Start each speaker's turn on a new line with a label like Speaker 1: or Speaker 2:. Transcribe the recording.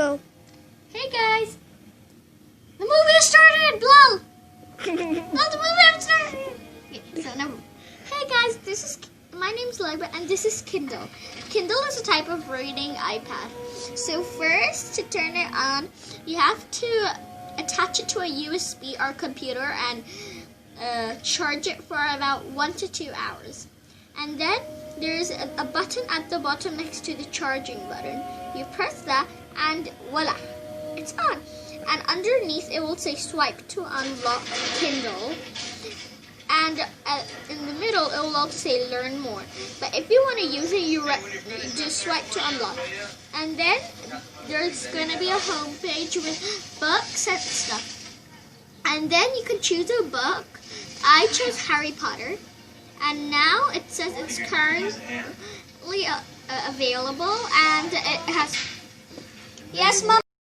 Speaker 1: Go.
Speaker 2: Hey guys, the movie has started. Lol. No, the movie hasn't started. Okay, so never. Hey guys, my name's Liba, and this is Kindle. Kindle is a type of reading iPad. So first, to turn it on, you have to attach it to a USB or computer and charge it for about 1 to 2 hours. And then there's a button at the bottom next to the charging button. You press that and voila, it's on. And underneath it will say swipe to unlock Kindle. And in the middle it will also say learn more. But if you want to use it, you just swipe to unlock. And then there's going to be a home page with books and stuff. And then you can choose a book. I chose Harry Potter. And now it says it's currently available, and it has... Yes, Mom?